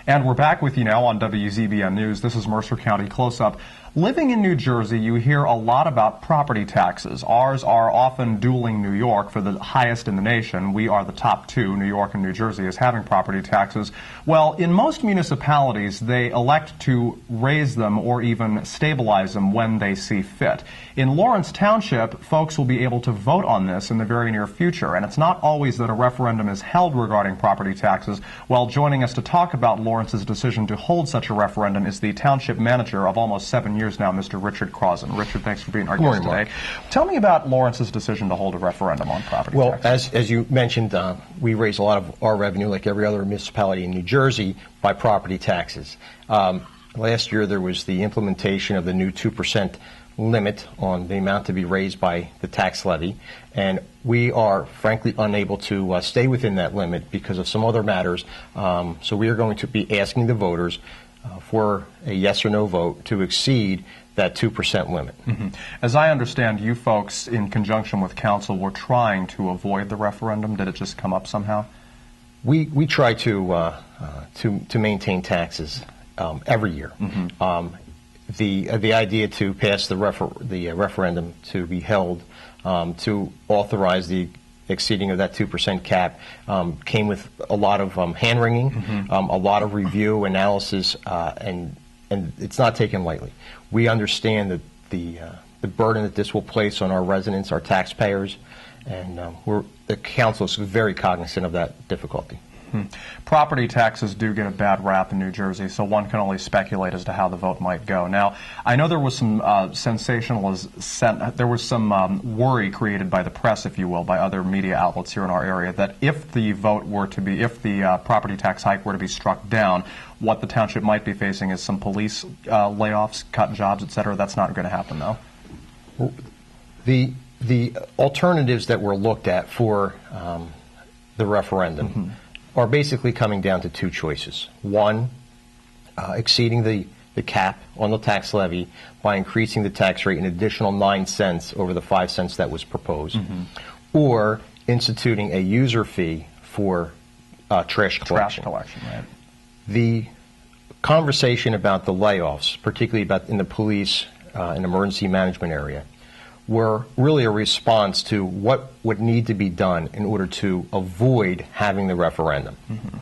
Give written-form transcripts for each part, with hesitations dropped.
And we're back with you now on WZBN News. This is Mercer County Close-Up. Living in New Jersey, you hear a lot about property taxes. Ours are often dueling New York for the highest in the nation. We are the top two, New York and New Jersey, as having property taxes. Well, in most municipalities, they elect to raise them or even stabilize them when they see fit. In Lawrence Township, folks will be able to vote on this in the very near future, and it's not always that a referendum is held regarding property taxes. Well, joining us to talk about Lawrence's decision to hold such a referendum is the township manager of almost 7 years now, Mr. Richard Crawson. Richard, thanks for being our guest today. Mark. Tell me about Lawrence's decision to hold a referendum on property taxes. Well, as you mentioned, we raise a lot of our revenue, like every other municipality in New Jersey, by property taxes. Last year there was the implementation of the new 2% limit on the amount to be raised by the tax levy, and we are frankly unable to stay within that limit because of some other matters. So we are going to be asking the voters for a yes or no vote to exceed that 2% limit. Mm-hmm. As I understand, you folks, in conjunction with council, were trying to avoid the referendum. Did it just come up somehow? We try to maintain taxes every year. Mm-hmm. The idea to pass the referendum to be held to authorize the exceeding of that 2% cap came with a lot of hand-wringing, mm-hmm. A lot of review, analysis, and it's not taken lightly. We understand that the burden that this will place on our residents, our taxpayers, and the council is very cognizant of that difficulty. Property taxes do get a bad rap in New Jersey, so one can only speculate as to how the vote might go. Now, I know there was some there was some worry created by the press, if you will, by other media outlets here in our area, that if the vote were to be, if the property tax hike were to be struck down, what the township might be facing is some police layoffs, cut jobs, etc. That's not going to happen, though. The alternatives that were looked at for the referendum. Mm-hmm. are basically coming down to two choices. One, exceeding the cap on the tax levy by increasing the tax rate an additional 9 cents over the 5 cents that was proposed, mm-hmm. or instituting a user fee for trash collection. Right. The conversation about the layoffs, particularly about in the police and emergency management area, were really a response to what would need to be done in order to avoid having the referendum. Mm-hmm.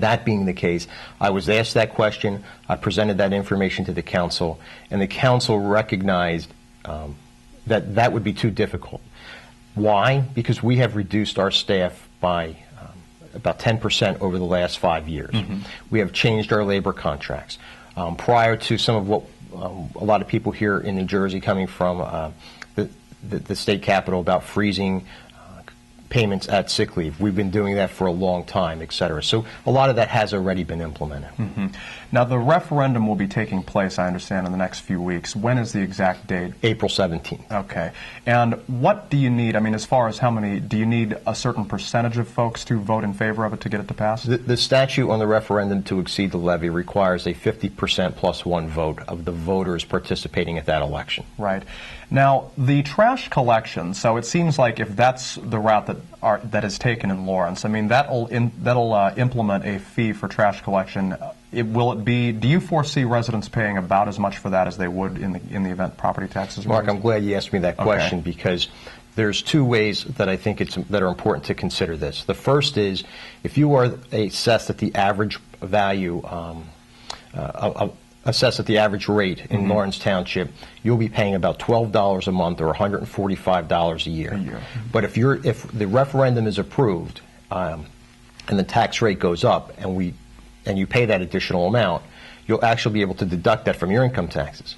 That being the case, I was asked that question, I presented that information to the council, and the council recognized that would be too difficult. Why? Because we have reduced our staff by about 10% over the last 5 years. Mm-hmm. We have changed our labor contracts. Prior to some of what a lot of people here in New Jersey coming from the state capitol about freezing payments at sick leave. We've been doing that for a long time, et cetera. So a lot of that has already been implemented. Mm-hmm. Now, the referendum will be taking place, I understand, in the next few weeks. When is the exact date? April 17th. Okay. And what do you need? I mean, as far as how many, do you need a certain percentage of folks to vote in favor of it to get it to pass? The statute on the referendum to exceed the levy requires a 50% plus one vote of the voters participating at that election. Right. Now, the trash collection, so it seems like if that's the route that is taken in Lawrence, I mean, that'll implement a fee for trash collection. Will it be? Do you foresee residents paying about as much for that as they would in the event property taxes were raised? Mark, I'm glad you asked me that question, okay, because there's two ways that I think that are important to consider this. The first is if you are assessed at the average value, assessed at the average rate in mm-hmm. Lawrence Township, you'll be paying about $12 a month or $145 a year. Mm-hmm. But if the referendum is approved and the tax rate goes up and you pay that additional amount, you'll actually be able to deduct that from your income taxes.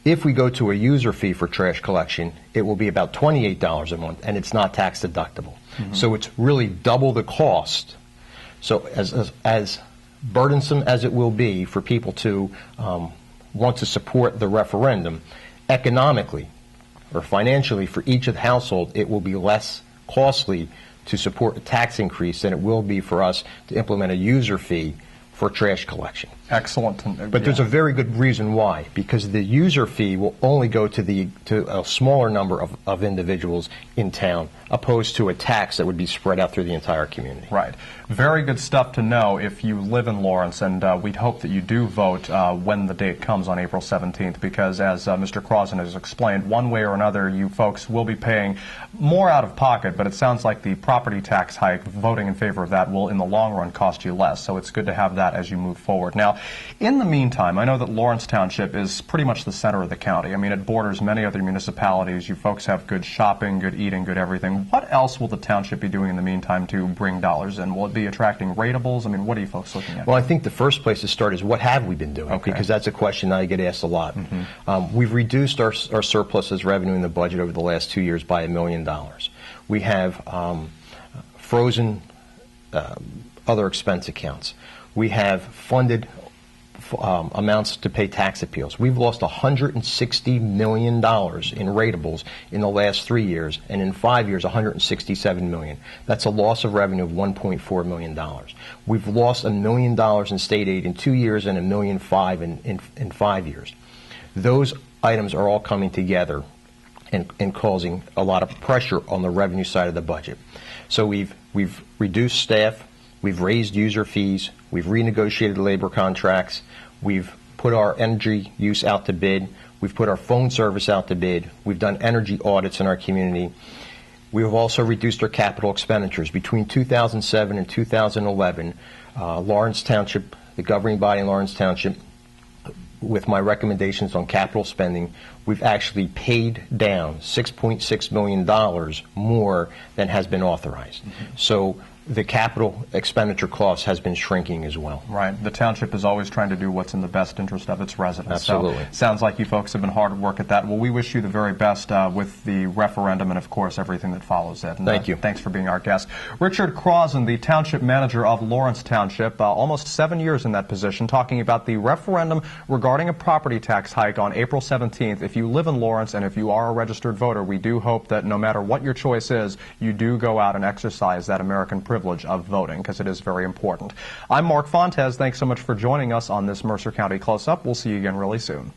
If we go to a user fee for trash collection, it will be about $28 a month, and it's not tax deductible. Mm-hmm. So it's really double the cost. So as burdensome as it will be for people to want to support the referendum, economically or financially for each of the household, it will be less costly to support a tax increase than it will be for us to implement a user fee for trash collection. Excellent. But there's a very good reason why, because the user fee will only go to a smaller number of individuals in town, opposed to a tax that would be spread out through the entire community. Right. Very good stuff to know if you live in Lawrence, and we'd hope that you do vote when the date comes on April 17th, because as Mr. Crawson has explained, one way or another, you folks will be paying more out of pocket, but it sounds like the property tax hike, voting in favor of that, will in the long run cost you less, so it's good to have that as you move forward. Now, in the meantime, I know that Lawrence Township is pretty much the center of the county. I mean, it borders many other municipalities. You folks have good shopping, good eating, good everything. What else will the township be doing in the meantime to bring dollars in? Will it be attracting ratables? I mean, what are you folks looking at? Well, I think the first place to start is what have we been doing? Okay. Because that's a question I get asked a lot. We've reduced our surplus as revenue in the budget over the last 2 years by $1 million. We have frozen other expense accounts. We have funded amounts to pay tax appeals. We've lost $160 million in ratables in the last 3 years, and in 5 years, $167 million. That's a loss of revenue of $1.4 million. We've lost $1 million in state aid in 2 years and $1.5 million in 5 years. Those items are all coming together and causing a lot of pressure on the revenue side of the budget. So we've reduced staff, we've raised user fees, we've renegotiated labor contracts, we've put our energy use out to bid, we've put our phone service out to bid, we've done energy audits in our community. We have also reduced our capital expenditures. Between 2007 and 2011, Lawrence Township, the governing body in Lawrence Township, with my recommendations on capital spending, we've actually paid down $6.6 million more than has been authorized. So the capital expenditure cost has been shrinking as well. Right. The township is always trying to do what's in the best interest of its residents. Absolutely. So sounds like you folks have been hard at work at that. Well, we wish you the very best with the referendum and, of course, everything that follows it. And, Thank you. Thanks for being our guest. Richard Crawson, the township manager of Lawrence Township, almost 7 years in that position, talking about the referendum regarding a property tax hike on April 17th. If you live in Lawrence and if you are a registered voter, we do hope that no matter what your choice is, you do go out and exercise that American privilege of voting, because it is very important. I'm Mark Fontes. Thanks so much for joining us on this Mercer County Close-Up. We'll see you again really soon.